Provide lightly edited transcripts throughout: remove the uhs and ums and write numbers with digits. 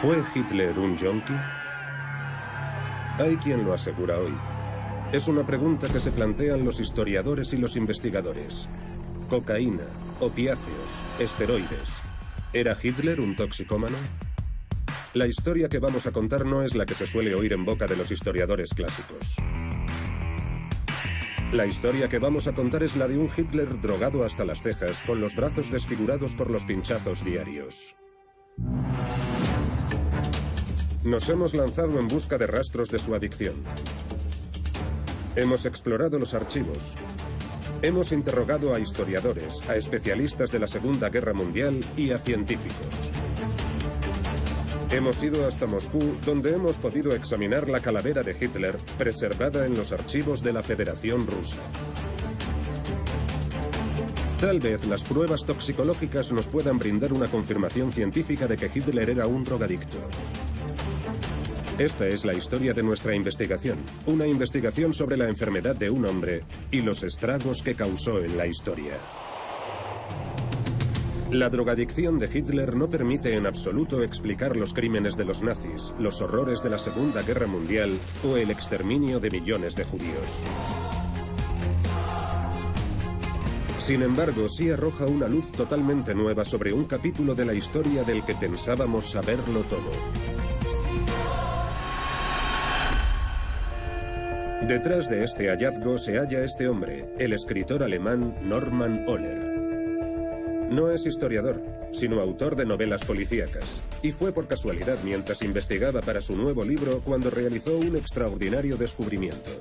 ¿Fue Hitler un yonki? Hay quien lo asegura hoy. Es una pregunta que se plantean los historiadores y los investigadores. Cocaína, opiáceos, esteroides. ¿Era Hitler un toxicómano? La historia que vamos a contar no es la que se suele oír en boca de los historiadores clásicos. La historia que vamos a contar es la de un Hitler drogado hasta las cejas, con los brazos desfigurados por los pinchazos diarios. Nos hemos lanzado en busca de rastros de su adicción. Hemos explorado los archivos. Hemos interrogado a historiadores, a especialistas de la Segunda Guerra Mundial y a científicos. Hemos ido hasta Moscú, donde hemos podido examinar la calavera de Hitler, preservada en los archivos de la Federación Rusa. Tal vez las pruebas toxicológicas nos puedan brindar una confirmación científica de que Hitler era un drogadicto. Esta es la historia de nuestra investigación, una investigación sobre la enfermedad de un hombre y los estragos que causó en la historia. La drogadicción de Hitler no permite en absoluto explicar los crímenes de los nazis, los horrores de la Segunda Guerra Mundial o el exterminio de millones de judíos. Sin embargo, sí arroja una luz totalmente nueva sobre un capítulo de la historia del que pensábamos saberlo todo. Detrás de este hallazgo se halla este hombre, el escritor alemán Norman Ohler. No es historiador, sino autor de novelas policíacas, y fue por casualidad mientras investigaba para su nuevo libro cuando realizó un extraordinario descubrimiento.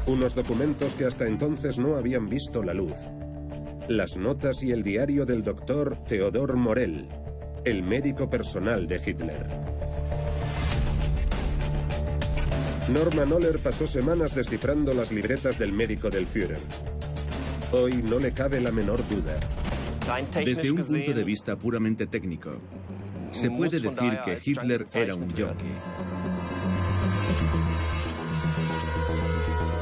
Unos documentos que hasta entonces no habían visto la luz. Las notas y el diario del doctor Theodor Morell, el médico personal de Hitler. Norman Ohler pasó semanas descifrando las libretas del médico del Führer. Hoy no le cabe la menor duda. Desde un punto de vista puramente técnico, se puede decir que Hitler era un yonki.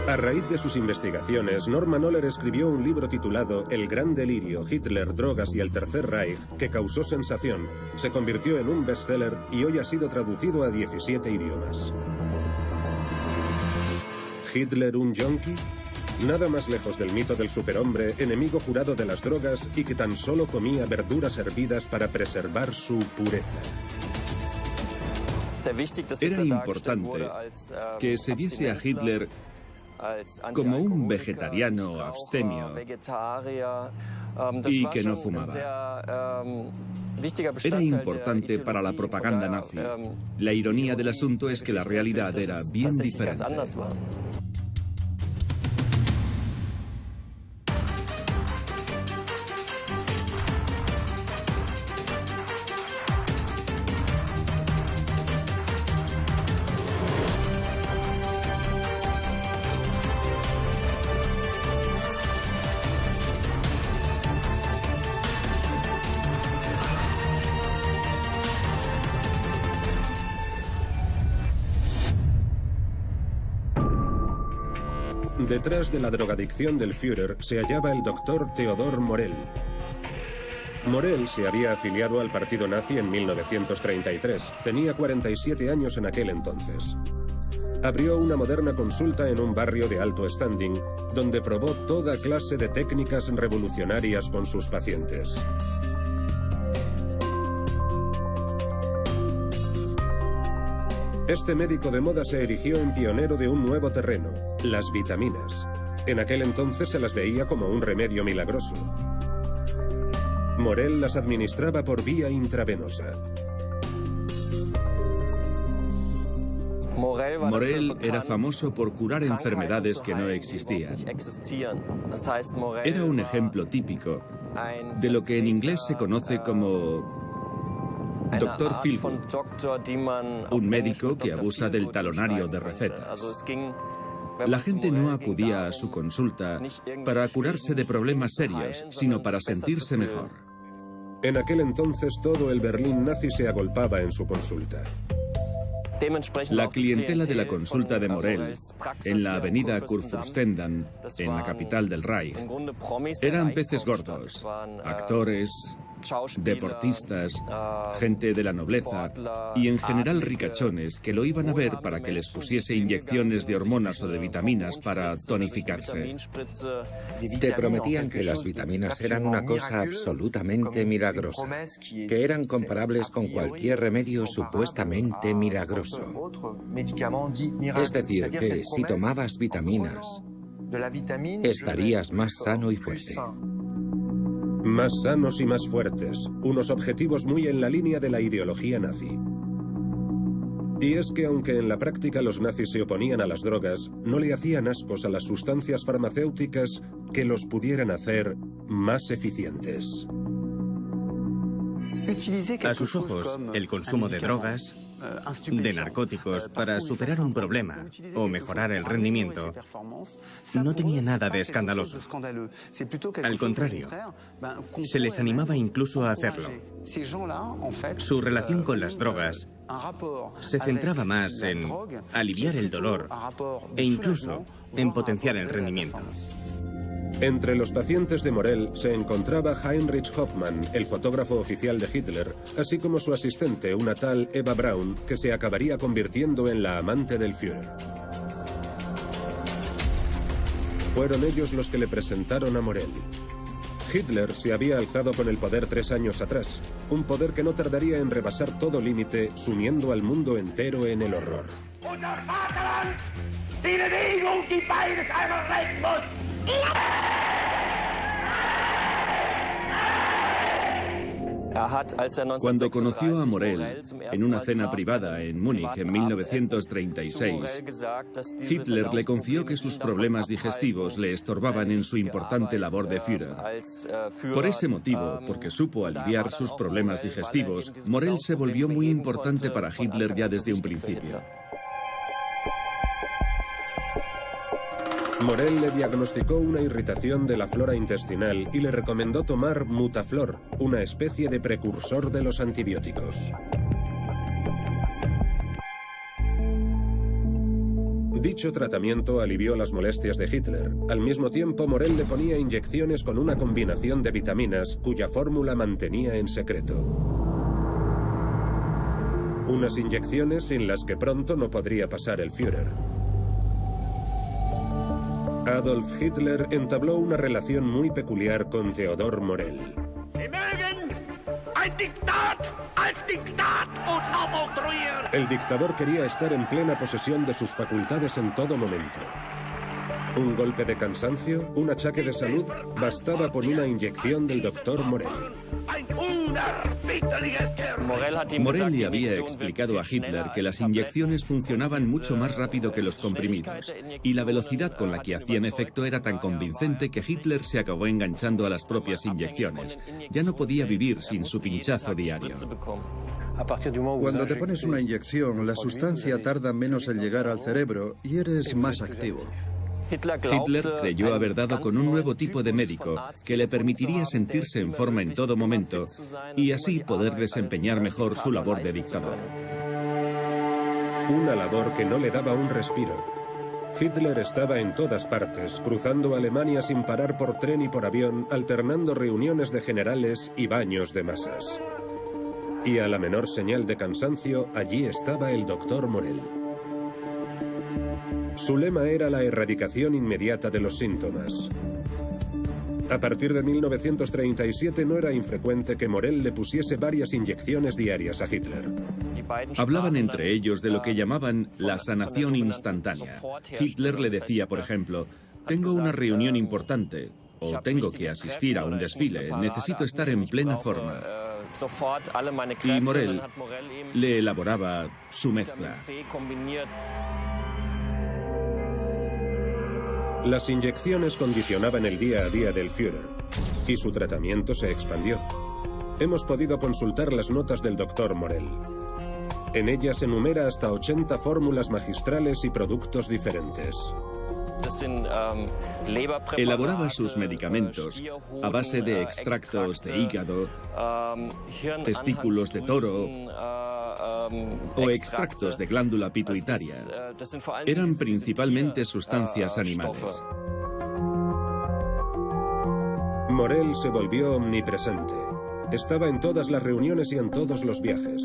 A raíz de sus investigaciones, Norman Ohler escribió un libro titulado El Gran Delirio, Hitler, Drogas y el Tercer Reich, que causó sensación, se convirtió en un bestseller y hoy ha sido traducido a 17 idiomas. ¿Hitler un yonki? Nada más lejos del mito del superhombre, enemigo jurado de las drogas y que tan solo comía verduras hervidas para preservar su pureza. Era importante que se viese a Hitler como un vegetariano abstemio y que no fumaba. Era importante para la propaganda nazi. La ironía del asunto es que la realidad era bien diferente. Detrás de la drogadicción del Führer se hallaba el doctor Theodor Morell. Morell se había afiliado al partido nazi en 1933. Tenía 47 años en aquel entonces. Abrió una moderna consulta en un barrio de alto standing, donde probó toda clase de técnicas revolucionarias con sus pacientes. Este médico de moda se erigió en pionero de un nuevo terreno, las vitaminas. En aquel entonces se las veía como un remedio milagroso. Morell las administraba por vía intravenosa. Morell era famoso por curar enfermedades que no existían. Era un ejemplo típico de lo que en inglés se conoce como Dr. Feelgood, un médico que abusa del talonario de recetas. La gente no acudía a su consulta para curarse de problemas serios, sino para sentirse mejor. En aquel entonces todo el Berlín nazi se agolpaba en su consulta. La clientela de la consulta de Morell, en la avenida Kurfürstendamm, en la capital del Reich, eran peces gordos, actores, deportistas, gente de la nobleza y en general ricachones que lo iban a ver para que les pusiese inyecciones de hormonas o de vitaminas para tonificarse. Te prometían que las vitaminas eran una cosa absolutamente milagrosa, que eran comparables con cualquier remedio supuestamente milagroso. Es decir, que si tomabas vitaminas, estarías más sano y fuerte. Más sanos y más fuertes, unos objetivos muy en la línea de la ideología nazi. Y es que aunque en la práctica los nazis se oponían a las drogas, no le hacían ascos a las sustancias farmacéuticas que los pudieran hacer más eficientes. A sus ojos, el consumo de drogas, de narcóticos para superar un problema o mejorar el rendimiento no tenía nada de escandaloso. Al contrario, se les animaba incluso a hacerlo. Su relación con las drogas se centraba más en aliviar el dolor e incluso en potenciar el rendimiento. Entre los pacientes de Morell se encontraba Heinrich Hoffmann, el fotógrafo oficial de Hitler, así como su asistente, una tal Eva Braun, que se acabaría convirtiendo en la amante del Führer. Fueron ellos los que le presentaron a Morell. Hitler se había alzado con el poder 3 años atrás, un poder que no tardaría en rebasar todo límite, sumiendo al mundo entero en el horror. Cuando conoció a Morell en una cena privada en Múnich en 1936, Hitler le confió que sus problemas digestivos le estorbaban en su importante labor de Führer. Por ese motivo, porque supo aliviar sus problemas digestivos, Morell se volvió muy importante para Hitler ya desde un principio. Morell le diagnosticó una irritación de la flora intestinal y le recomendó tomar Mutaflor, una especie de precursor de los antibióticos. Dicho tratamiento alivió las molestias de Hitler. Al mismo tiempo, Morell le ponía inyecciones con una combinación de vitaminas cuya fórmula mantenía en secreto. Unas inyecciones sin las que pronto no podría pasar el Führer. Adolf Hitler entabló una relación muy peculiar con Theodor Morell. El dictador quería estar en plena posesión de sus facultades en todo momento. Un golpe de cansancio, un achaque de salud, bastaba con una inyección del doctor Morell. Morell le había explicado a Hitler que las inyecciones funcionaban mucho más rápido que los comprimidos, y la velocidad con la que hacían efecto era tan convincente que Hitler se acabó enganchando a las propias inyecciones. Ya no podía vivir sin su pinchazo diario. Cuando te pones una inyección, la sustancia tarda menos en llegar al cerebro y eres más activo. Hitler creyó haber dado con un nuevo tipo de médico que le permitiría sentirse en forma en todo momento y así poder desempeñar mejor su labor de dictador. Una labor que no le daba un respiro. Hitler estaba en todas partes, cruzando Alemania sin parar por tren y por avión, alternando reuniones de generales y baños de masas. Y a la menor señal de cansancio, allí estaba el doctor Morell. Su lema era la erradicación inmediata de los síntomas. A partir de 1937 no era infrecuente que Morell le pusiese varias inyecciones diarias a Hitler. Hablaban entre ellos de lo que llamaban la sanación instantánea. Hitler le decía, por ejemplo, tengo una reunión importante, o tengo que asistir a un desfile, necesito estar en plena forma. Y Morell le elaboraba su mezcla. Las inyecciones condicionaban el día a día del Führer, y su tratamiento se expandió. Hemos podido consultar las notas del doctor Morell. En ellas enumera hasta 80 fórmulas magistrales y productos diferentes. Elaboraba sus medicamentos a base de extractos de hígado, testículos de toro o extractos de glándula pituitaria. Eran principalmente sustancias animales. Morell se volvió omnipresente. Estaba en todas las reuniones y en todos los viajes.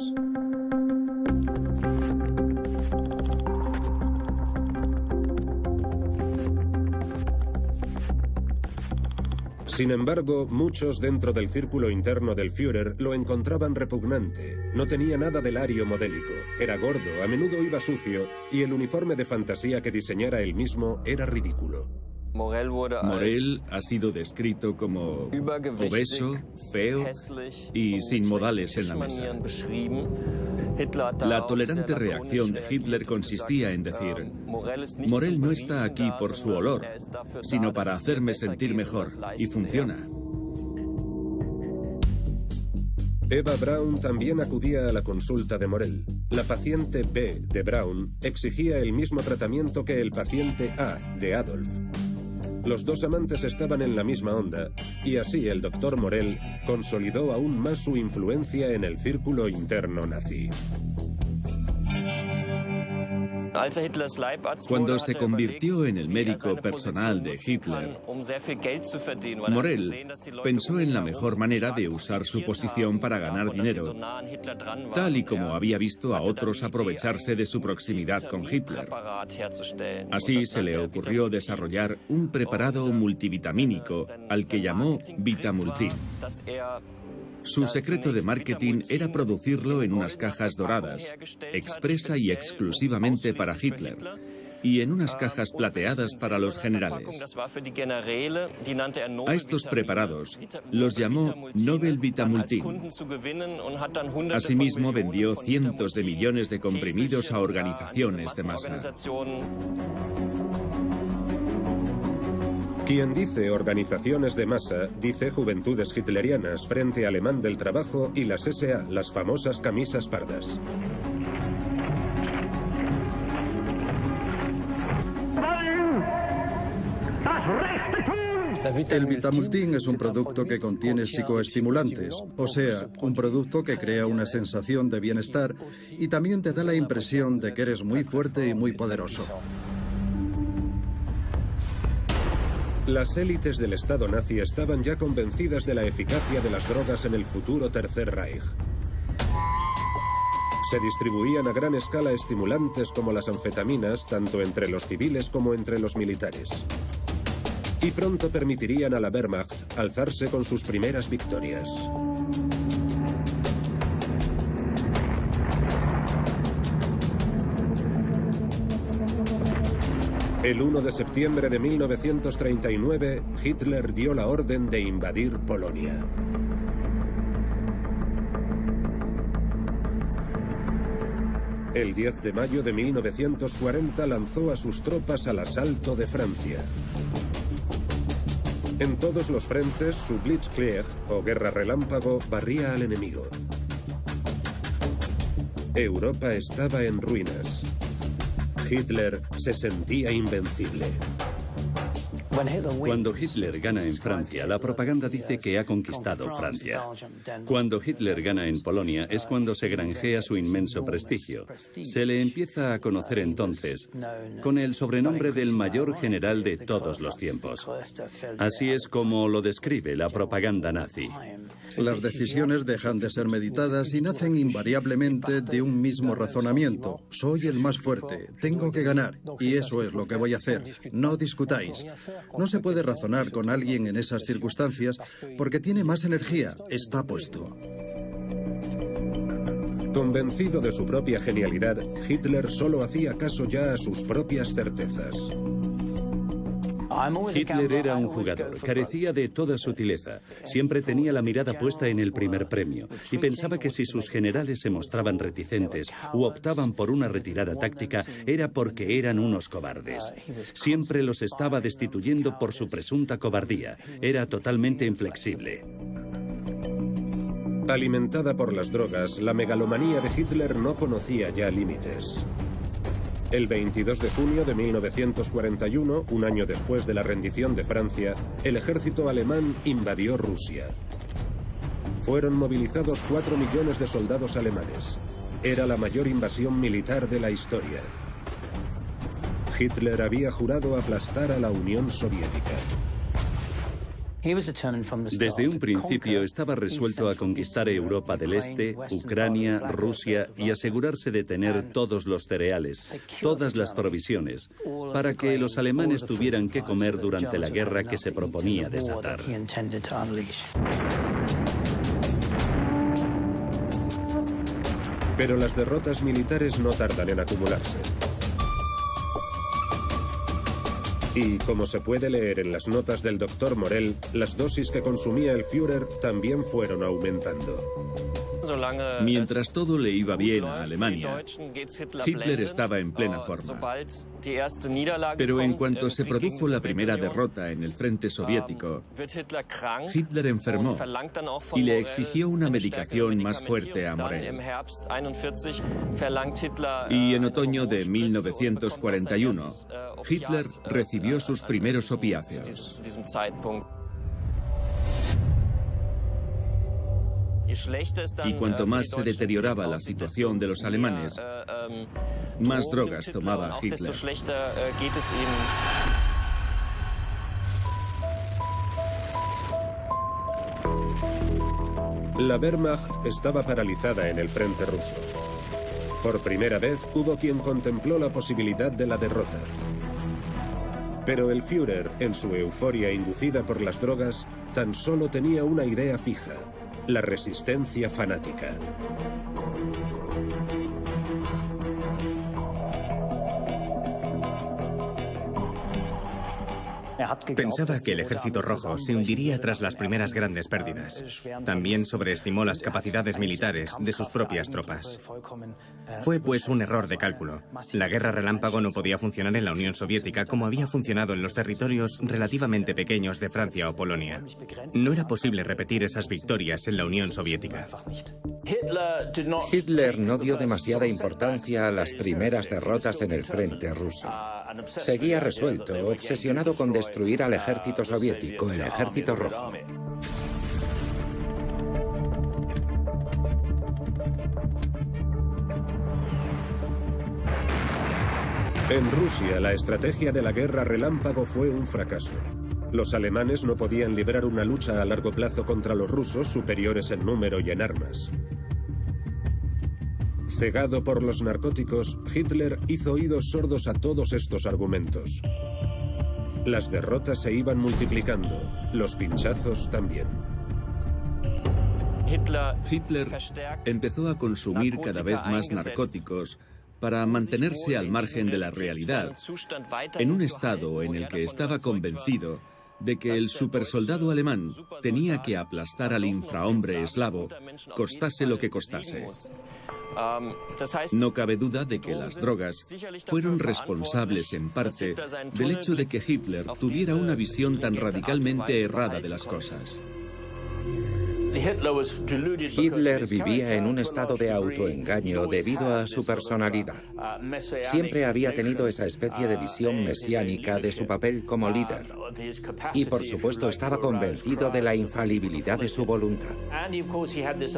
Sin embargo, muchos dentro del círculo interno del Führer lo encontraban repugnante. No tenía nada del ario modélico, era gordo, a menudo iba sucio, y el uniforme de fantasía que diseñara él mismo era ridículo. Morel ha sido descrito como obeso, feo y sin modales en la mesa. La tolerante reacción de Hitler consistía en decir: Morel no está aquí por su olor, sino para hacerme sentir mejor, y funciona. Eva Braun también acudía a la consulta de Morel. La paciente B de Braun exigía el mismo tratamiento que el paciente A de Adolf. Los dos amantes estaban en la misma onda, y así el doctor Morel consolidó aún más su influencia en el círculo interno nazi. Cuando se convirtió en el médico personal de Hitler, Morel pensó en la mejor manera de usar su posición para ganar dinero, tal y como había visto a otros aprovecharse de su proximidad con Hitler. Así se le ocurrió desarrollar un preparado multivitamínico al que llamó Vitamultin. Su secreto de marketing era producirlo en unas cajas doradas, expresa y exclusivamente para Hitler, y en unas cajas plateadas para los generales. A estos preparados los llamó Nobel Vitamultin. Asimismo, vendió cientos de millones de comprimidos a organizaciones de masa. Quien dice organizaciones de masa, dice Juventudes Hitlerianas, Frente Alemán del Trabajo y las SA, las famosas camisas pardas. El Vitamultin es un producto que contiene psicoestimulantes, o sea, un producto que crea una sensación de bienestar y también te da la impresión de que eres muy fuerte y muy poderoso. Las élites del Estado nazi estaban ya convencidas de la eficacia de las drogas en el futuro Tercer Reich. Se distribuían a gran escala estimulantes como las anfetaminas, tanto entre los civiles como entre los militares. Y pronto permitirían a la Wehrmacht alzarse con sus primeras victorias. El 1 de septiembre de 1939, Hitler dio la orden de invadir Polonia. El 10 de mayo de 1940 lanzó a sus tropas al asalto de Francia. En todos los frentes, su Blitzkrieg, o guerra relámpago, barría al enemigo. Europa estaba en ruinas. Hitler se sentía invencible. Cuando Hitler gana en Francia, la propaganda dice que ha conquistado Francia. Cuando Hitler gana en Polonia es cuando se granjea su inmenso prestigio. Se le empieza a conocer entonces con el sobrenombre del mayor general de todos los tiempos. Así es como lo describe la propaganda nazi. Las decisiones dejan de ser meditadas y nacen invariablemente de un mismo razonamiento. Soy el más fuerte, tengo que ganar, y eso es lo que voy a hacer. No discutáis. No se puede razonar con alguien en esas circunstancias porque tiene más energía, está puesto. Convencido de su propia genialidad, Hitler solo hacía caso ya a sus propias certezas. Hitler era un jugador, carecía de toda sutileza, siempre tenía la mirada puesta en el primer premio y pensaba que si sus generales se mostraban reticentes u optaban por una retirada táctica era porque eran unos cobardes. Siempre los estaba destituyendo por su presunta cobardía, era totalmente inflexible. Alimentada por las drogas, la megalomanía de Hitler no conocía ya límites. El 22 de junio de 1941, un año después de la rendición de Francia, el ejército alemán invadió Rusia. Fueron movilizados 4 millones de soldados alemanes. Era la mayor invasión militar de la historia. Hitler había jurado aplastar a la Unión Soviética. Desde un principio estaba resuelto a conquistar Europa del Este, Ucrania, Rusia y asegurarse de tener todos los cereales, todas las provisiones, para que los alemanes tuvieran que comer durante la guerra que se proponía desatar. Pero las derrotas militares no tardan en acumularse. Y, como se puede leer en las notas del Dr. Morell, las dosis que consumía el Führer también fueron aumentando. Mientras todo le iba bien a Alemania, Hitler estaba en plena forma. Pero en cuanto se produjo la primera derrota en el frente soviético, Hitler enfermó y le exigió una medicación más fuerte a Morell. Y en otoño de 1941, Hitler recibió sus primeros opiáceos. Y cuanto más se deterioraba la situación de los alemanes, más drogas tomaba Hitler. La Wehrmacht estaba paralizada en el frente ruso. Por primera vez hubo quien contempló la posibilidad de la derrota. Pero el Führer, en su euforia inducida por las drogas, tan solo tenía una idea fija: la resistencia fanática. Pensaba que el Ejército Rojo se hundiría tras las primeras grandes pérdidas. También sobreestimó las capacidades militares de sus propias tropas. Fue pues un error de cálculo. La guerra relámpago no podía funcionar en la Unión Soviética como había funcionado en los territorios relativamente pequeños de Francia o Polonia. No era posible repetir esas victorias en la Unión Soviética. Hitler no dio demasiada importancia a las primeras derrotas en el frente ruso. Seguía resuelto, obsesionado con destruir al ejército soviético, el Ejército Rojo. En Rusia, la estrategia de la guerra relámpago fue un fracaso. Los alemanes no podían librar una lucha a largo plazo contra los rusos, superiores en número y en armas. Cegado por los narcóticos, Hitler hizo oídos sordos a todos estos argumentos. Las derrotas se iban multiplicando, los pinchazos también. Hitler empezó a consumir cada vez más narcóticos para mantenerse al margen de la realidad, en un estado en el que estaba convencido de que el supersoldado alemán tenía que aplastar al infrahombre eslavo, costase lo que costase. No cabe duda de que las drogas fueron responsables en parte del hecho de que Hitler tuviera una visión tan radicalmente errada de las cosas. Hitler vivía en un estado de autoengaño debido a su personalidad. Siempre había tenido esa especie de visión mesiánica de su papel como líder. Y por supuesto estaba convencido de la infalibilidad de su voluntad.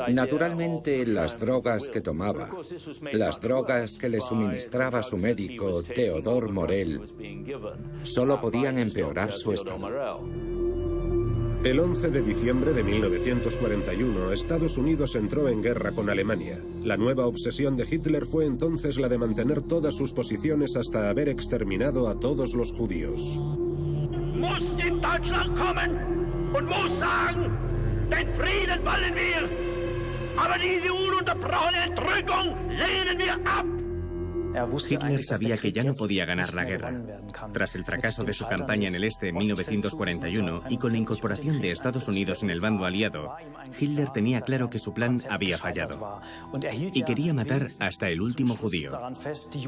Naturalmente, las drogas que tomaba, las drogas que le suministraba su médico, Theodor Morell, solo podían empeorar su estado. El 11 de diciembre de 1941, Estados Unidos entró en guerra con Alemania. La nueva obsesión de Hitler fue entonces la de mantener todas sus posiciones hasta haber exterminado a todos los judíos. Muss in Deutschland kommen und muss sagen, den Frieden wollen wir, aber diese ununterbrochene Entrückung lehnen wir ab. Hitler sabía que ya no podía ganar la guerra. Tras el fracaso de su campaña en el este en 1941 y con la incorporación de Estados Unidos en el bando aliado, Hitler tenía claro que su plan había fallado y quería matar hasta el último judío.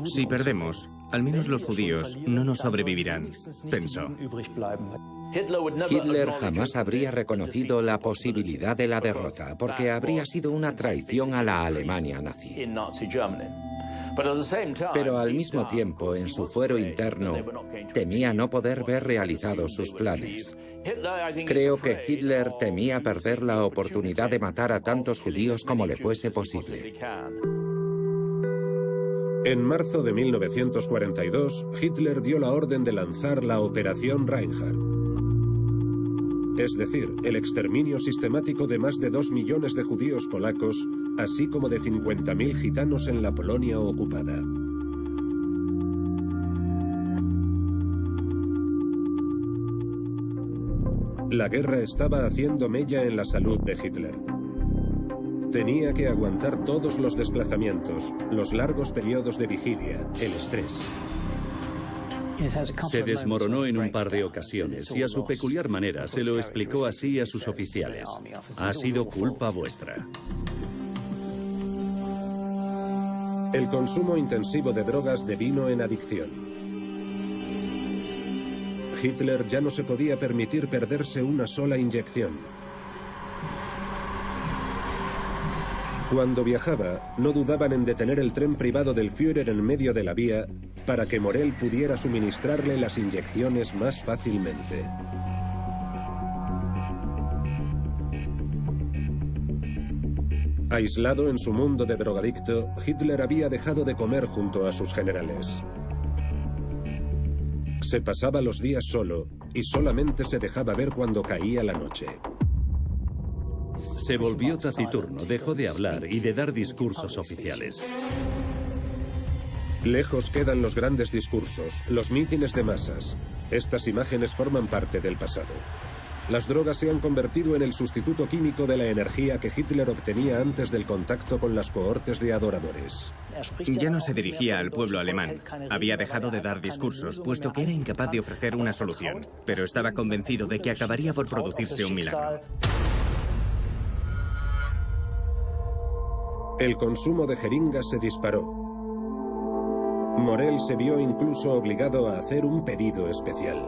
Si perdemos, al menos los judíos no nos sobrevivirán, pensó. Hitler jamás habría reconocido la posibilidad de la derrota, porque habría sido una traición a la Alemania nazi. Pero al mismo tiempo, en su fuero interno, temía no poder ver realizados sus planes. Creo que Hitler temía perder la oportunidad de matar a tantos judíos como le fuese posible. En marzo de 1942, Hitler dio la orden de lanzar la Operación Reinhardt. es decir, el exterminio sistemático de más de 2 millones de judíos polacos, así como de 50.000 gitanos en la Polonia ocupada. La guerra estaba haciendo mella en la salud de Hitler. Tenía que aguantar todos los desplazamientos, los largos periodos de vigilia, el estrés. Se desmoronó en un par de ocasiones y a su peculiar manera se lo explicó así a sus oficiales. Ha sido culpa vuestra. El consumo intensivo de drogas devino en adicción. Hitler ya no se podía permitir perderse una sola inyección. Cuando viajaba, no dudaban en detener el tren privado del Führer en medio de la vía para que Morell pudiera suministrarle las inyecciones más fácilmente. Aislado en su mundo de drogadicto, Hitler había dejado de comer junto a sus generales. Se pasaba los días solo y solamente se dejaba ver cuando caía la noche. Se volvió taciturno, dejó de hablar y de dar discursos oficiales. Lejos quedan los grandes discursos, los mítines de masas. Estas imágenes forman parte del pasado. Las drogas se han convertido en el sustituto químico de la energía que Hitler obtenía antes del contacto con las cohortes de adoradores. Ya no se dirigía al pueblo alemán. Había dejado de dar discursos, puesto que era incapaz de ofrecer una solución. Pero estaba convencido de que acabaría por producirse un milagro. El consumo de jeringas se disparó. Morell se vio incluso obligado a hacer un pedido especial.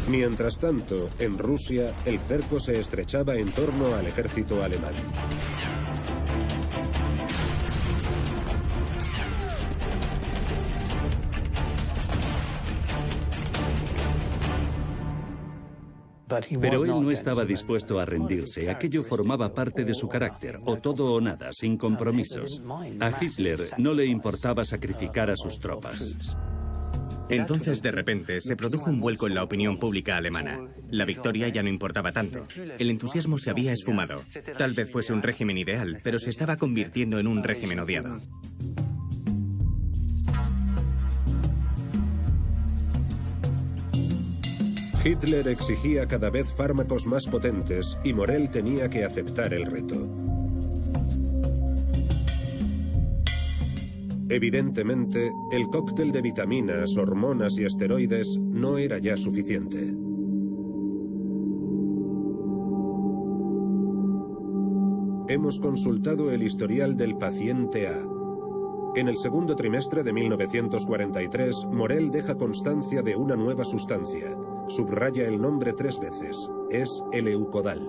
Mientras tanto, en Rusia, el cerco se estrechaba en torno al ejército alemán. Pero él no estaba dispuesto a rendirse. Aquello formaba parte de su carácter, o todo o nada, sin compromisos. A Hitler no le importaba sacrificar a sus tropas. Entonces, de repente, se produjo un vuelco en la opinión pública alemana. La victoria ya no importaba tanto. El entusiasmo se había esfumado. Tal vez fuese un régimen ideal, pero se estaba convirtiendo en un régimen odiado. Hitler exigía cada vez fármacos más potentes y Morell tenía que aceptar el reto. Evidentemente, el cóctel de vitaminas, hormonas y esteroides no era ya suficiente. Hemos consultado el historial del paciente A. En el segundo trimestre de 1943, Morell deja constancia de una nueva sustancia. Subraya el nombre 3 veces. Es el Leukodal.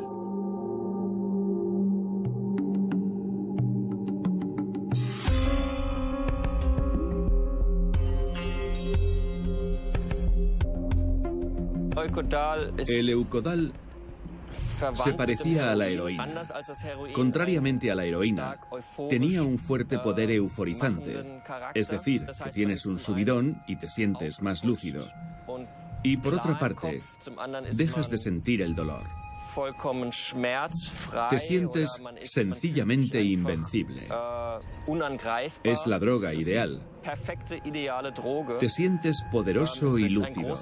El Leukodal se parecía a la heroína. Contrariamente a la heroína, tenía un fuerte poder euforizante, es decir, que tienes un subidón y te sientes más lúcido. Y por otra parte, dejas de sentir el dolor. Te sientes sencillamente invencible. Es la droga ideal. Te sientes poderoso y lúcido.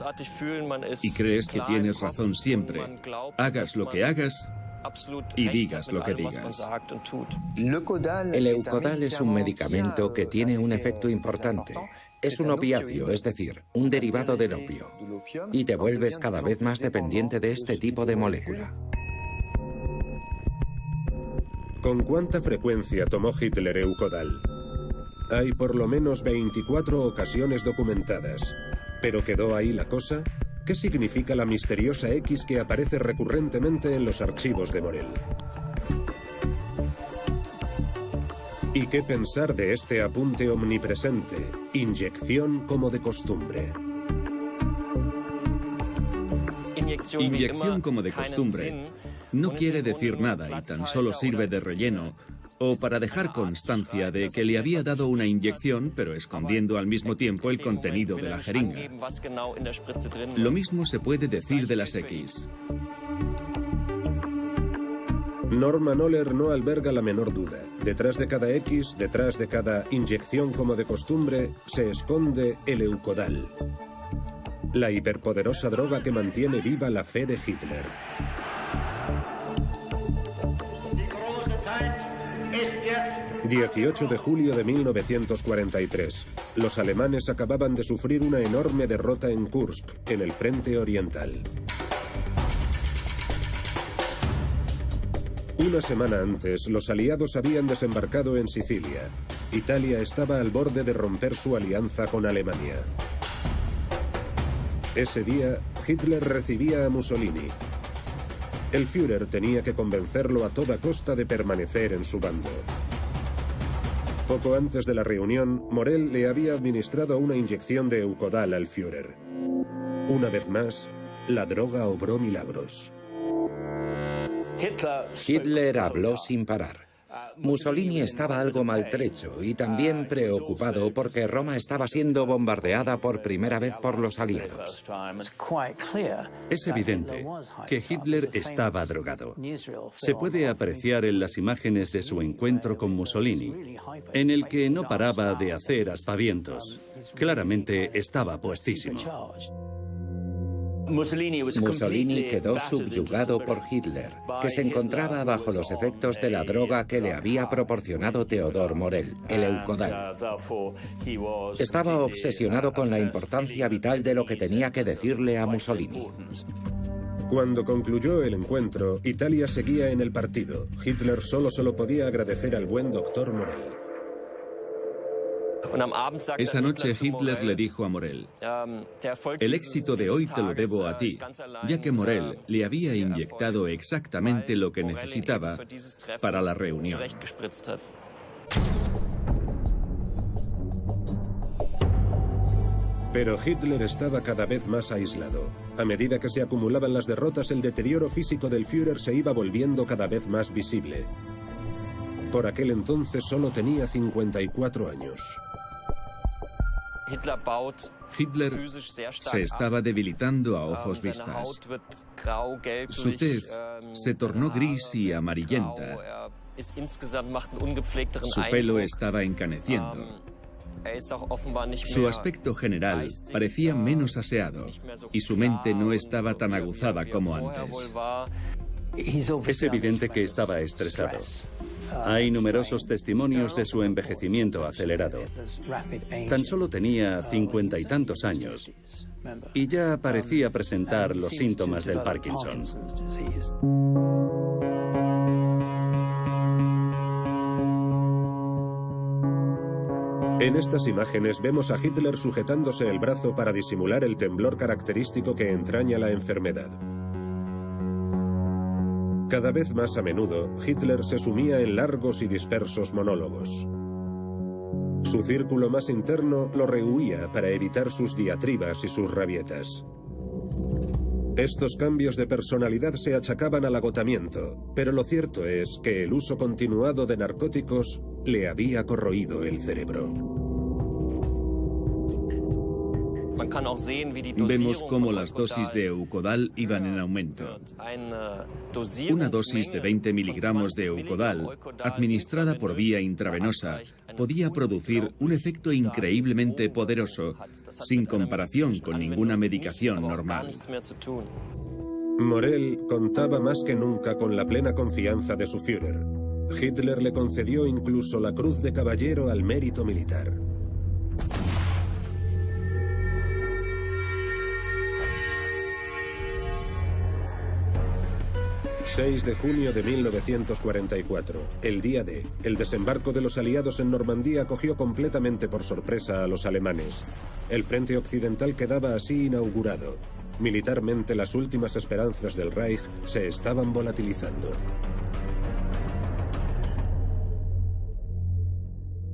Y crees que tienes razón siempre. Hagas lo que hagas y digas lo que digas. El Leukodal es un medicamento que tiene un efecto importante. Es un opiáceo, es decir, un derivado del opio. Y te vuelves cada vez más dependiente de este tipo de molécula. ¿Con cuánta frecuencia tomó Hitler Leukodal? Hay por lo menos 24 ocasiones documentadas. ¿Pero quedó ahí la cosa? ¿Qué significa la misteriosa X que aparece recurrentemente en los archivos de Morell? ¿Y qué pensar de este apunte omnipresente? Inyección como de costumbre. Inyección como de costumbre no quiere decir nada y tan solo sirve de relleno o para dejar constancia de que le había dado una inyección, pero escondiendo al mismo tiempo el contenido de la jeringa. Lo mismo se puede decir de las X. Norman Ohler no alberga la menor duda. Detrás de cada X, detrás de cada inyección como de costumbre, se esconde el Eukodal, la hiperpoderosa droga que mantiene viva la fe de Hitler. 18 de julio de 1943. Los alemanes acababan de sufrir una enorme derrota en Kursk, en el frente oriental. Una semana antes, los aliados habían desembarcado en Sicilia. Italia estaba al borde de romper su alianza con Alemania. Ese día, Hitler recibía a Mussolini. El Führer tenía que convencerlo a toda costa de permanecer en su bando. Poco antes de la reunión, Morell le había administrado una inyección de Eukodal al Führer. Una vez más, la droga obró milagros. Hitler habló sin parar. Mussolini estaba algo maltrecho y también preocupado porque Roma estaba siendo bombardeada por primera vez por los aliados. Es evidente que Hitler estaba drogado. Se puede apreciar en las imágenes de su encuentro con Mussolini, en el que no paraba de hacer aspavientos. Claramente estaba puestísimo. Mussolini quedó subyugado por Hitler, que se encontraba bajo los efectos de la droga que le había proporcionado Theodor Morell, el Eukodal. Estaba obsesionado con la importancia vital de lo que tenía que decirle a Mussolini. Cuando concluyó el encuentro, Italia seguía en el partido. Hitler solo se lo podía agradecer al buen doctor Morell. Esa noche Hitler le dijo a Morell: el éxito de hoy te lo debo a ti, ya que Morell le había inyectado exactamente lo que necesitaba para la reunión. Pero Hitler estaba cada vez más aislado. A medida que se acumulaban las derrotas, el deterioro físico del Führer se iba volviendo cada vez más visible. Por aquel entonces solo tenía 54 años. Hitler se estaba debilitando a ojos vistas. Su tez se tornó gris y amarillenta. Su pelo estaba encaneciendo. Su aspecto general parecía menos aseado y su mente no estaba tan aguzada como antes. Es evidente que estaba estresado. Hay numerosos testimonios de su envejecimiento acelerado. Tan solo tenía 50 y tantos años y ya parecía presentar los síntomas del Parkinson. En estas imágenes vemos a Hitler sujetándose el brazo para disimular el temblor característico que entraña la enfermedad. Cada vez más a menudo, Hitler se sumía en largos y dispersos monólogos. Su círculo más interno lo rehuía para evitar sus diatribas y sus rabietas. Estos cambios de personalidad se achacaban al agotamiento, pero lo cierto es que el uso continuado de narcóticos le había corroído el cerebro. Vemos cómo las dosis de Eukodal iban en aumento. Una dosis de 20 miligramos de Eukodal, administrada por vía intravenosa, podía producir un efecto increíblemente poderoso, sin comparación con ninguna medicación normal. Morell contaba más que nunca con la plena confianza de su Führer. Hitler le concedió incluso la Cruz de Caballero al Mérito Militar. ...6 de junio de 1944, el día D. El desembarco de los aliados en Normandía cogió completamente por sorpresa a los alemanes. El frente occidental quedaba así inaugurado. Militarmente, las últimas esperanzas del Reich se estaban volatilizando.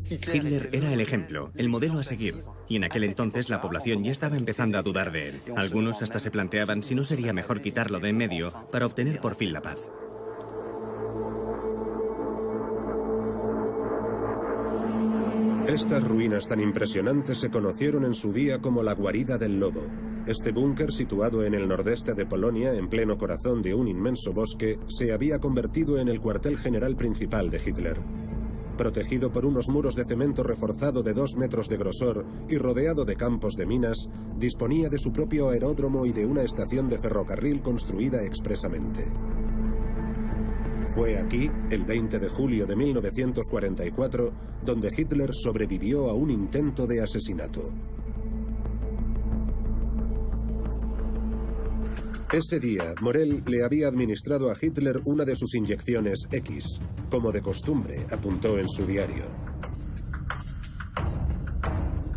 Hitler era el ejemplo, el modelo a seguir, y en aquel entonces la población ya estaba empezando a dudar de él. Algunos hasta se planteaban si no sería mejor quitarlo de en medio para obtener por fin la paz. Estas ruinas tan impresionantes se conocieron en su día como la guarida del lobo. Este búnker, situado en el nordeste de Polonia, en pleno corazón de un inmenso bosque, se había convertido en el cuartel general principal de Hitler. Protegido por unos muros de cemento reforzado de 2 metros de grosor y rodeado de campos de minas, disponía de su propio aeródromo y de una estación de ferrocarril construida expresamente. Fue aquí, el 20 de julio de 1944, donde Hitler sobrevivió a un intento de asesinato. Ese día, Morell le había administrado a Hitler una de sus inyecciones X. Como de costumbre, apuntó en su diario.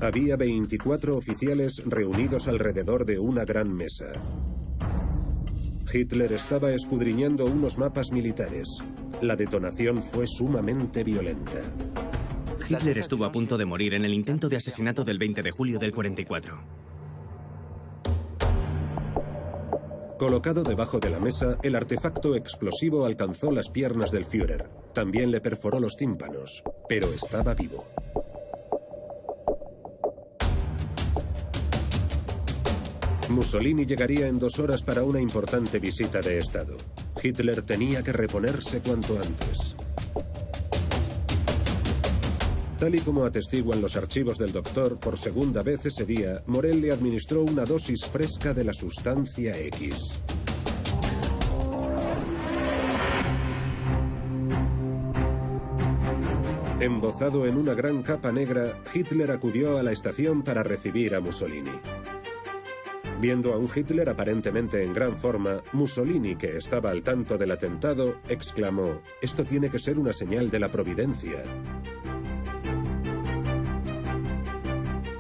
Había 24 oficiales reunidos alrededor de una gran mesa. Hitler estaba escudriñando unos mapas militares. La detonación fue sumamente violenta. Hitler estuvo a punto de morir en el intento de asesinato del 20 de julio del 44. Colocado debajo de la mesa, el artefacto explosivo alcanzó las piernas del Führer. También le perforó los tímpanos, pero estaba vivo. Mussolini llegaría en 2 horas para una importante visita de Estado. Hitler tenía que reponerse cuanto antes. Tal y como atestiguan los archivos del doctor, por segunda vez ese día, Morell le administró una dosis fresca de la sustancia X. Embozado en una gran capa negra, Hitler acudió a la estación para recibir a Mussolini. Viendo a un Hitler aparentemente en gran forma, Mussolini, que estaba al tanto del atentado, exclamó: «Esto tiene que ser una señal de la providencia».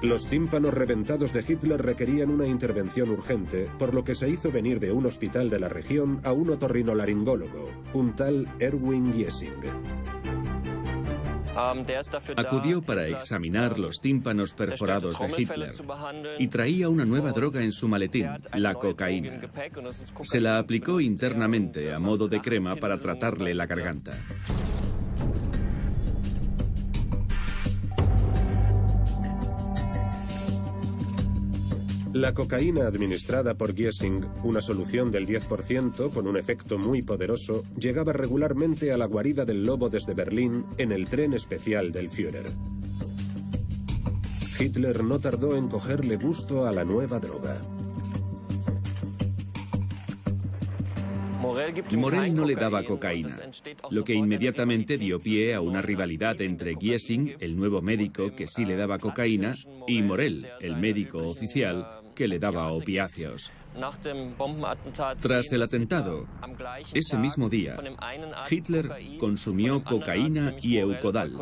Los tímpanos reventados de Hitler requerían una intervención urgente, por lo que se hizo venir de un hospital de la región a un otorrinolaringólogo, un tal Erwin Giesing. Acudió para examinar los tímpanos perforados de Hitler y traía una nueva droga en su maletín, la cocaína. Se la aplicó internamente a modo de crema para tratarle la garganta. La cocaína administrada por Giesing, una solución del 10% con un efecto muy poderoso, llegaba regularmente a la guarida del lobo desde Berlín en el tren especial del Führer. Hitler no tardó en cogerle gusto a la nueva droga. Morell no le daba cocaína, lo que inmediatamente dio pie a una rivalidad entre Giesing, el nuevo médico que sí le daba cocaína, y Morell, el médico oficial, que le daba opiáceos. Tras el atentado, ese mismo día, Hitler consumió cocaína y Eukodal,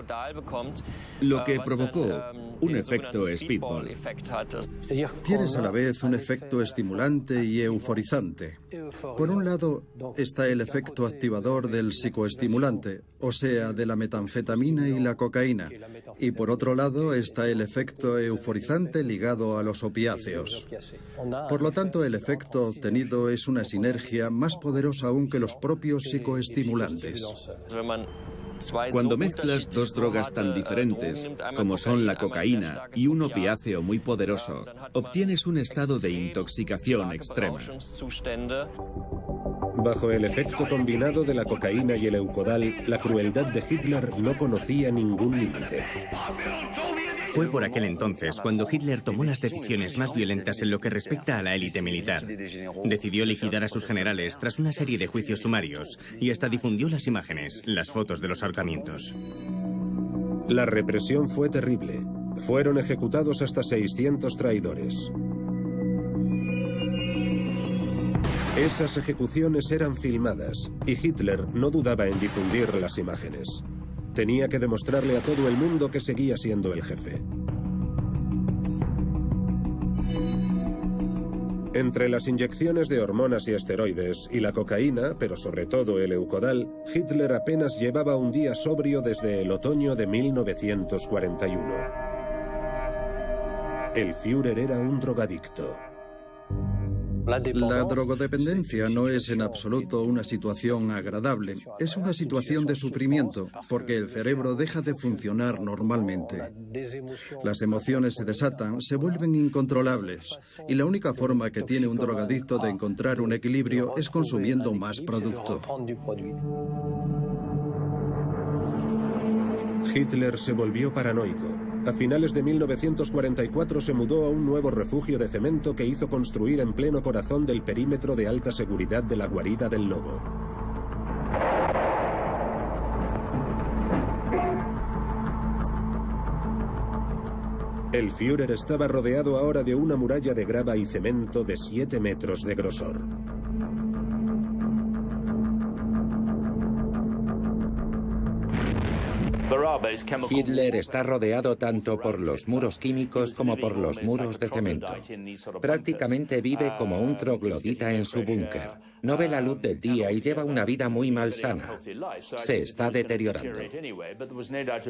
lo que provocó un efecto speedball. Tienes a la vez un efecto estimulante y euforizante. Por un lado está el efecto activador del psicoestimulante, o sea, de la metanfetamina y la cocaína, y por otro lado está el efecto euforizante ligado a los opiáceos. Por lo tanto, el efecto obtenido es una sinergia más poderosa aún que los propios psicoestimulantes. Cuando mezclas 2 drogas tan diferentes, como son la cocaína y un opiáceo muy poderoso, obtienes un estado de intoxicación extrema. Bajo el efecto combinado de la cocaína y el Eukodal, la crueldad de Hitler no conocía ningún límite. Fue por aquel entonces cuando Hitler tomó las decisiones más violentas en lo que respecta a la élite militar. Decidió liquidar a sus generales tras una serie de juicios sumarios y hasta difundió las imágenes, las fotos de los ahorcamientos. La represión fue terrible. Fueron ejecutados hasta 600 traidores. Esas ejecuciones eran filmadas y Hitler no dudaba en difundir las imágenes. Tenía que demostrarle a todo el mundo que seguía siendo el jefe. Entre las inyecciones de hormonas y esteroides y la cocaína, pero sobre todo el Eukodal, Hitler apenas llevaba un día sobrio desde el otoño de 1941. El Führer era un drogadicto. La drogodependencia no es en absoluto una situación agradable. Es una situación de sufrimiento, porque el cerebro deja de funcionar normalmente. Las emociones se desatan, se vuelven incontrolables, y la única forma que tiene un drogadicto de encontrar un equilibrio es consumiendo más producto. Hitler se volvió paranoico. A finales de 1944 se mudó a un nuevo refugio de cemento que hizo construir en pleno corazón del perímetro de alta seguridad de la guarida del lobo. El Führer estaba rodeado ahora de una muralla de grava y cemento de 7 metros de grosor. Hitler está rodeado tanto por los muros químicos como por los muros de cemento. Prácticamente vive como un troglodita en su búnker. No ve la luz del día y lleva una vida muy malsana. Se está deteriorando.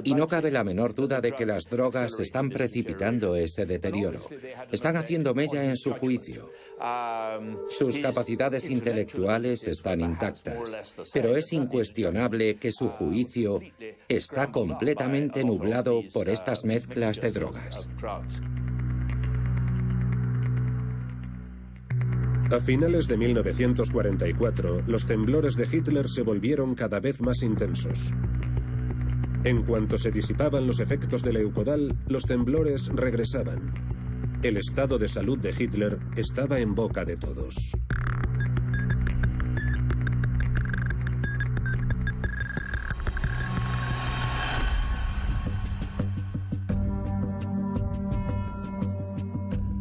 Y no cabe la menor duda de que las drogas están precipitando ese deterioro. Están haciendo mella en su juicio. Sus capacidades intelectuales están intactas, pero es incuestionable que su juicio está completamente nublado por estas mezclas de drogas. A finales de 1944, los temblores de Hitler se volvieron cada vez más intensos. En cuanto se disipaban los efectos del Leukodal, los temblores regresaban. El estado de salud de Hitler estaba en boca de todos.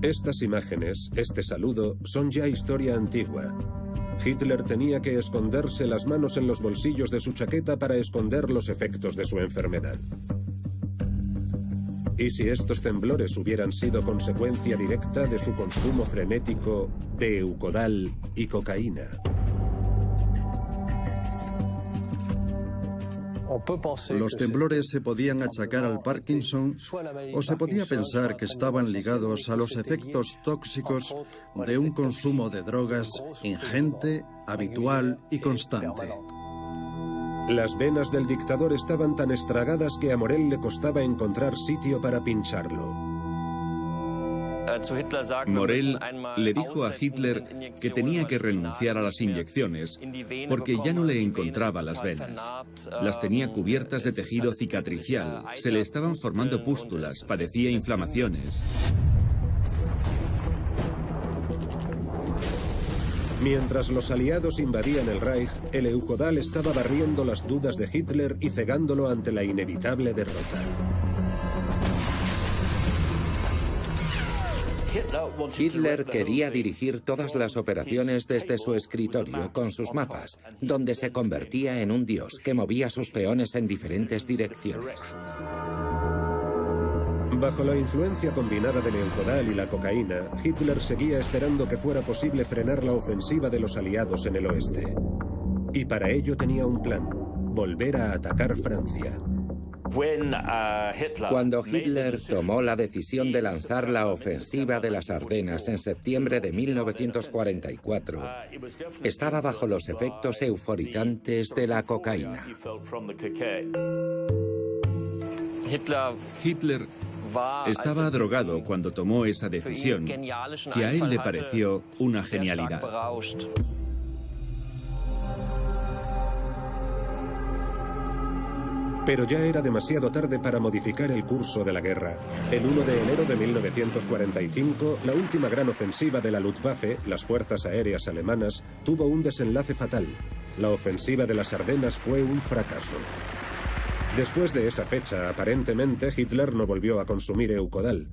Estas imágenes, este saludo, son ya historia antigua. Hitler tenía que esconderse las manos en los bolsillos de su chaqueta para esconder los efectos de su enfermedad. ¿Y si estos temblores hubieran sido consecuencia directa de su consumo frenético de Leukodal y cocaína? Los temblores se podían achacar al Parkinson o se podía pensar que estaban ligados a los efectos tóxicos de un consumo de drogas ingente, habitual y constante. Las venas del dictador estaban tan estragadas que a Morell le costaba encontrar sitio para pincharlo. Morell le dijo a Hitler que tenía que renunciar a las inyecciones porque ya no le encontraba las venas. Las tenía cubiertas de tejido cicatricial, se le estaban formando pústulas, padecía inflamaciones. Mientras los aliados invadían el Reich, el Leukodal estaba barriendo las dudas de Hitler y cegándolo ante la inevitable derrota. Hitler quería dirigir todas las operaciones desde su escritorio con sus mapas, donde se convertía en un dios que movía sus peones en diferentes direcciones. Bajo la influencia combinada del Leukodal y la cocaína, Hitler seguía esperando que fuera posible frenar la ofensiva de los aliados en el oeste. Y para ello tenía un plan: volver a atacar Francia. Cuando Hitler tomó la decisión de lanzar la ofensiva de las Ardenas en septiembre de 1944, estaba bajo los efectos euforizantes de la cocaína. Hitler estaba drogado cuando tomó esa decisión, que a él le pareció una genialidad. Pero ya era demasiado tarde para modificar el curso de la guerra. El 1 de enero de 1945, la última gran ofensiva de la Luftwaffe, las fuerzas aéreas alemanas, tuvo un desenlace fatal. La ofensiva de las Ardenas fue un fracaso. Después de esa fecha, aparentemente, Hitler no volvió a consumir Leukodal.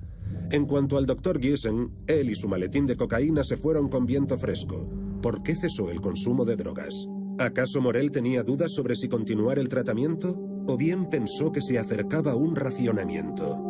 En cuanto al Dr. Giesen, él y su maletín de cocaína se fueron con viento fresco. ¿Por qué cesó el consumo de drogas? ¿Acaso Morell tenía dudas sobre si continuar el tratamiento? ¿O bien pensó que se acercaba un racionamiento?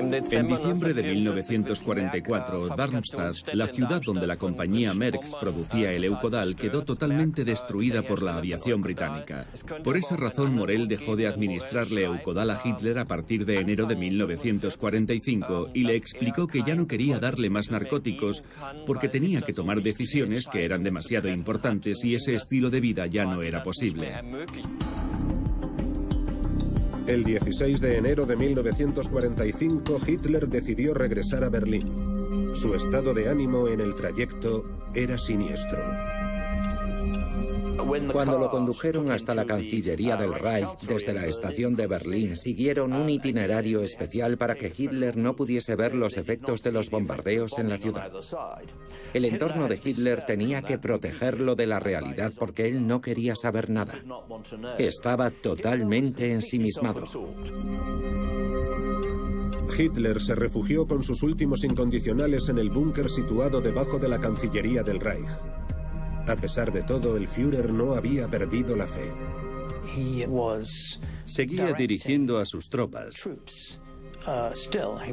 En diciembre de 1944, Darmstadt, la ciudad donde la compañía Merckx producía el Eukodal, quedó totalmente destruida por la aviación británica. Por esa razón, Morell dejó de administrarle Eukodal a Hitler a partir de enero de 1945 y le explicó que ya no quería darle más narcóticos porque tenía que tomar decisiones que eran demasiado importantes y ese estilo de vida ya no era posible. El 16 de enero de 1945, Hitler decidió regresar a Berlín. Su estado de ánimo en el trayecto era siniestro. Cuando lo condujeron hasta la Cancillería del Reich desde la estación de Berlín, siguieron un itinerario especial para que Hitler no pudiese ver los efectos de los bombardeos en la ciudad. El entorno de Hitler tenía que protegerlo de la realidad porque él no quería saber nada. Estaba totalmente ensimismado. Hitler se refugió con sus últimos incondicionales en el búnker situado debajo de la Cancillería del Reich. A pesar de todo, el Führer no había perdido la fe. Seguía dirigiendo a sus tropas,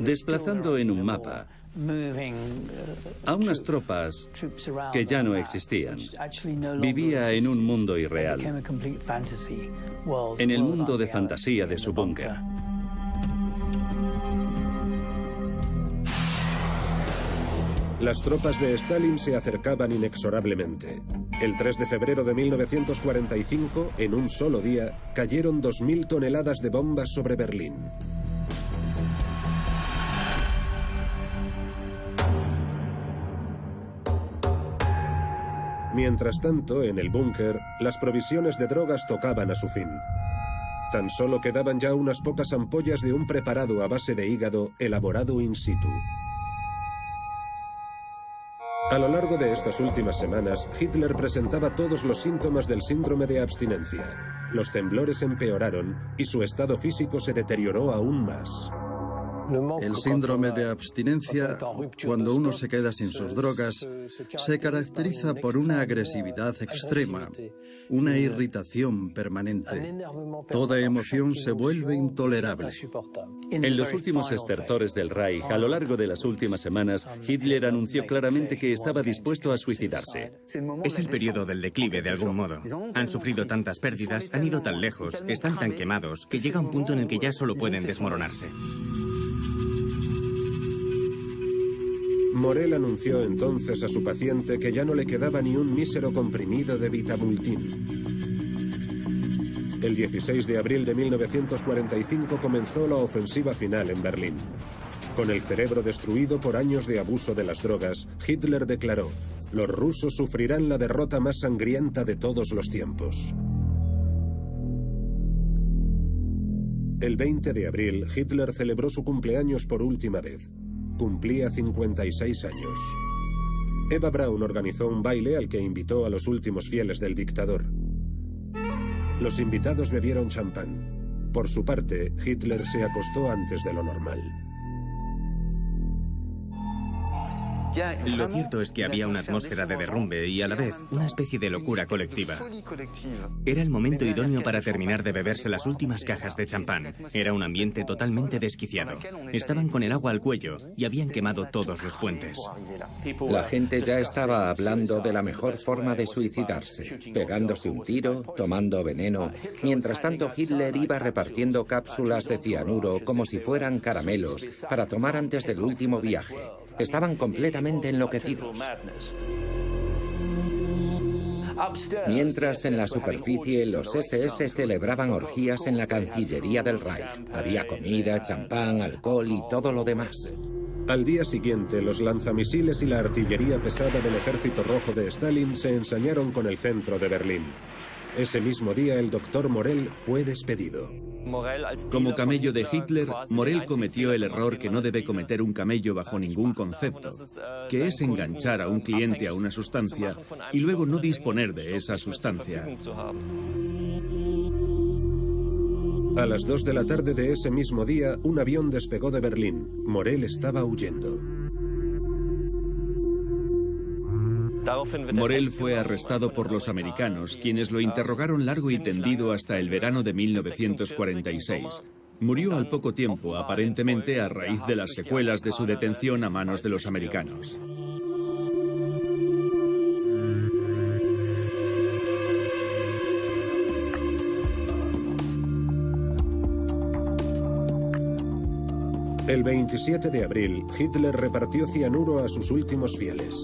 desplazando en un mapa a unas tropas que ya no existían. Vivía en un mundo irreal, en el mundo de fantasía de su búnker. Las tropas de Stalin se acercaban inexorablemente. El 3 de febrero de 1945, en un solo día, cayeron 2.000 toneladas de bombas sobre Berlín. Mientras tanto, en el búnker, las provisiones de drogas tocaban a su fin. Tan solo quedaban ya unas pocas ampollas de un preparado a base de hígado elaborado in situ. A lo largo de estas últimas semanas, Hitler presentaba todos los síntomas del síndrome de abstinencia. Los temblores empeoraron y su estado físico se deterioró aún más. El síndrome de abstinencia, cuando uno se queda sin sus drogas, se caracteriza por una agresividad extrema, una irritación permanente. Toda emoción se vuelve intolerable. En los últimos estertores del Reich, a lo largo de las últimas semanas, Hitler anunció claramente que estaba dispuesto a suicidarse. Es el periodo del declive, de algún modo. Han sufrido tantas pérdidas, han ido tan lejos, están tan quemados, que llega un punto en el que ya solo pueden desmoronarse. Morell anunció entonces a su paciente que ya no le quedaba ni un mísero comprimido de Vitamultin. El 16 de abril de 1945 comenzó la ofensiva final en Berlín. Con el cerebro destruido por años de abuso de las drogas, Hitler declaró: "Los rusos sufrirán la derrota más sangrienta de todos los tiempos". El 20 de abril, Hitler celebró su cumpleaños por última vez. Cumplía 56 años. Eva Braun organizó un baile al que invitó a los últimos fieles del dictador. Los invitados bebieron champán. Por su parte, Hitler se acostó antes de lo normal. Lo cierto es que había una atmósfera de derrumbe y a la vez una especie de locura colectiva. Era el momento idóneo para terminar de beberse las últimas cajas de champán. Era un ambiente totalmente desquiciado. Estaban con el agua al cuello y habían quemado todos los puentes. La gente ya estaba hablando de la mejor forma de suicidarse, pegándose un tiro, tomando veneno. Mientras tanto, Hitler iba repartiendo cápsulas de cianuro como si fueran caramelos para tomar antes del último viaje. Estaban completamente enloquecidos. Mientras en la superficie los SS celebraban orgías en la Cancillería del Reich. Había comida, champán, alcohol y todo lo demás. Al día siguiente, los lanzamisiles y la artillería pesada del Ejército Rojo de Stalin se ensañaron con el centro de Berlín. Ese mismo día, el doctor Morell fue despedido. Como camello de Hitler, Morell cometió el error que no debe cometer un camello bajo ningún concepto, que es enganchar a un cliente a una sustancia y luego no disponer de esa sustancia. A las 2 de la tarde de ese mismo día, un avión despegó de Berlín. Morell estaba huyendo. Morell fue arrestado por los americanos, quienes lo interrogaron largo y tendido hasta el verano de 1946. Murió al poco tiempo, aparentemente a raíz de las secuelas de su detención a manos de los americanos. El 27 de abril, Hitler repartió cianuro a sus últimos fieles.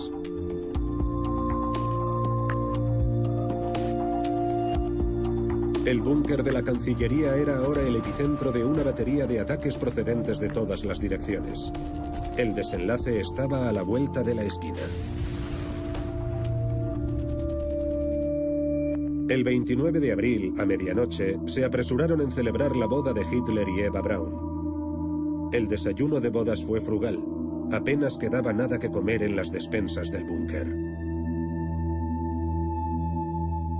El búnker de la Cancillería era ahora el epicentro de una batería de ataques procedentes de todas las direcciones. El desenlace estaba a la vuelta de la esquina. El 29 de abril, a medianoche, se apresuraron en celebrar la boda de Hitler y Eva Braun. El desayuno de bodas fue frugal. Apenas quedaba nada que comer en las despensas del búnker.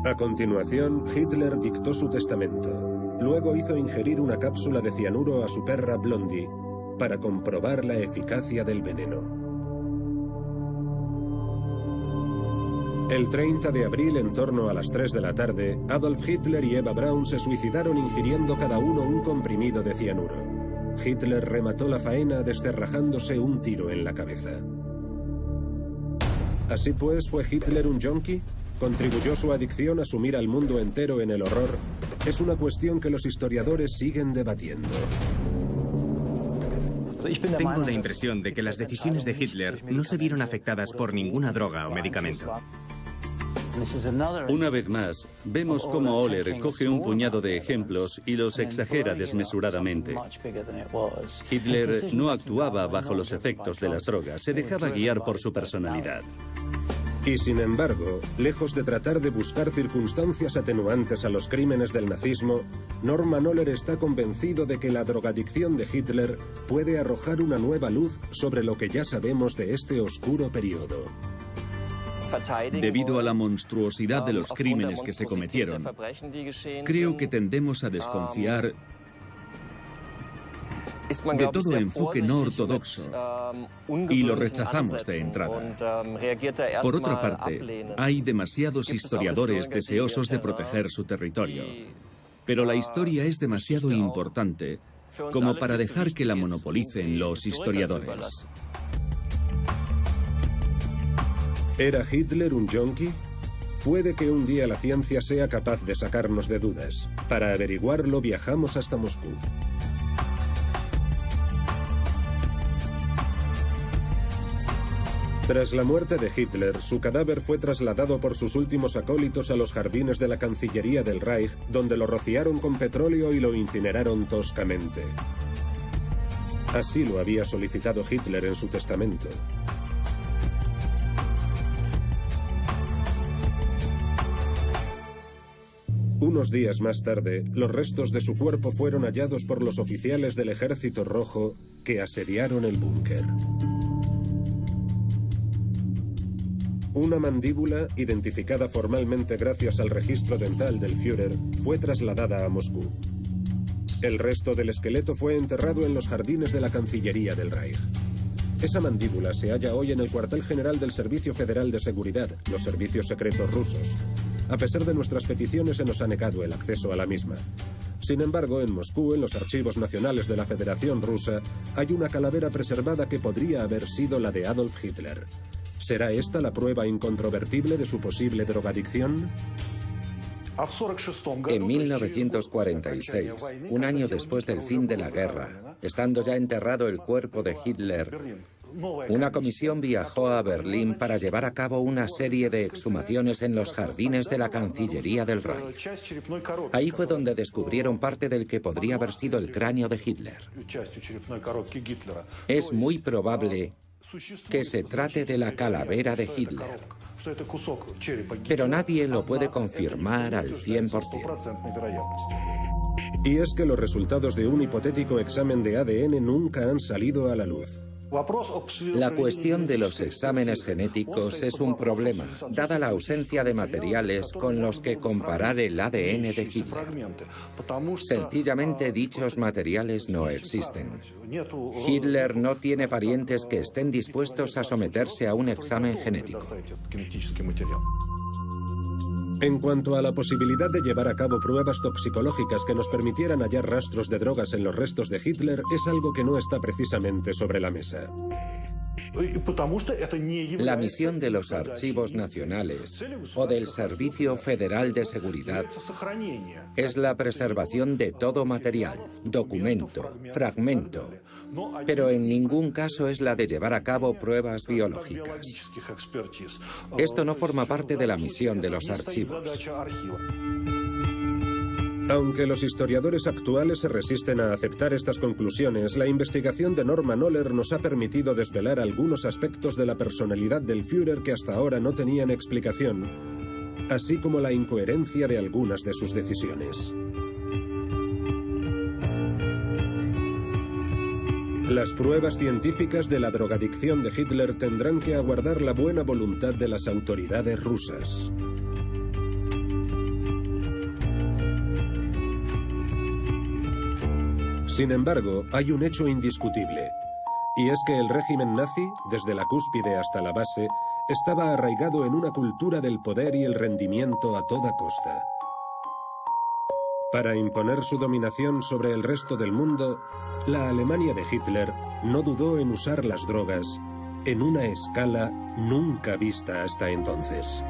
A continuación, Hitler dictó su testamento. Luego hizo ingerir una cápsula de cianuro a su perra Blondie para comprobar la eficacia del veneno. El 30 de abril, en torno a las 3 de la tarde, Adolf Hitler y Eva Braun se suicidaron ingiriendo cada uno un comprimido de cianuro. Hitler remató la faena descerrajándose un tiro en la cabeza. Así pues, ¿fue Hitler un yonki? ¿Contribuyó su adicción a sumir al mundo entero en el horror? Es una cuestión que los historiadores siguen debatiendo. Tengo la impresión de que las decisiones de Hitler no se vieron afectadas por ninguna droga o medicamento. Una vez más, vemos cómo Oller coge un puñado de ejemplos y los exagera desmesuradamente. Hitler no actuaba bajo los efectos de las drogas, se dejaba guiar por su personalidad. Y sin embargo, lejos de tratar de buscar circunstancias atenuantes a los crímenes del nazismo, Norman Oller está convencido de que la drogadicción de Hitler puede arrojar una nueva luz sobre lo que ya sabemos de este oscuro periodo. Debido a la monstruosidad de los crímenes que se cometieron, creo que tendemos a desconfiar de todo enfoque no ortodoxo y lo rechazamos de entrada. Por otra parte, hay demasiados historiadores deseosos de proteger su territorio, pero la historia es demasiado importante como para dejar que la monopolicen los historiadores. ¿Era Hitler un yonki? Puede que un día la ciencia sea capaz de sacarnos de dudas. Para averiguarlo, viajamos hasta Moscú. Tras la muerte de Hitler, su cadáver fue trasladado por sus últimos acólitos a los jardines de la Cancillería del Reich, donde lo rociaron con petróleo y lo incineraron toscamente. Así lo había solicitado Hitler en su testamento. Unos días más tarde, los restos de su cuerpo fueron hallados por los oficiales del Ejército Rojo que asediaron el búnker. Una mandíbula, identificada formalmente gracias al registro dental del Führer, fue trasladada a Moscú. El resto del esqueleto fue enterrado en los jardines de la Cancillería del Reich. Esa mandíbula se halla hoy en el cuartel general del Servicio Federal de Seguridad, los servicios secretos rusos. A pesar de nuestras peticiones, se nos ha negado el acceso a la misma. Sin embargo, en Moscú, en los archivos nacionales de la Federación Rusa, hay una calavera preservada que podría haber sido la de Adolf Hitler. ¿Será esta la prueba incontrovertible de su posible drogadicción? En 1946, un año después del fin de la guerra, estando ya enterrado el cuerpo de Hitler, una comisión viajó a Berlín para llevar a cabo una serie de exhumaciones en los jardines de la Cancillería del Reich. Ahí fue donde descubrieron parte del que podría haber sido el cráneo de Hitler. Es muy probable que se trate de la calavera de Hitler, pero nadie lo puede confirmar al 100%. Y es que los resultados de un hipotético examen de ADN nunca han salido a la luz. La cuestión de los exámenes genéticos es un problema, dada la ausencia de materiales con los que comparar el ADN de Hitler. Sencillamente, dichos materiales no existen. Hitler no tiene parientes que estén dispuestos a someterse a un examen genético. En cuanto a la posibilidad de llevar a cabo pruebas toxicológicas que nos permitieran hallar rastros de drogas en los restos de Hitler, es algo que no está precisamente sobre la mesa. La misión de los archivos nacionales o del Servicio Federal de Seguridad es la preservación de todo material, documento, fragmento, pero en ningún caso es la de llevar a cabo pruebas biológicas. Esto no forma parte de la misión de los archivos. Aunque los historiadores actuales se resisten a aceptar estas conclusiones, la investigación de Norman Ohler nos ha permitido desvelar algunos aspectos de la personalidad del Führer que hasta ahora no tenían explicación, así como la incoherencia de algunas de sus decisiones. Las pruebas científicas de la drogadicción de Hitler tendrán que aguardar la buena voluntad de las autoridades rusas. Sin embargo, hay un hecho indiscutible, y es que el régimen nazi, desde la cúspide hasta la base, estaba arraigado en una cultura del poder y el rendimiento a toda costa. Para imponer su dominación sobre el resto del mundo, la Alemania de Hitler no dudó en usar las drogas en una escala nunca vista hasta entonces.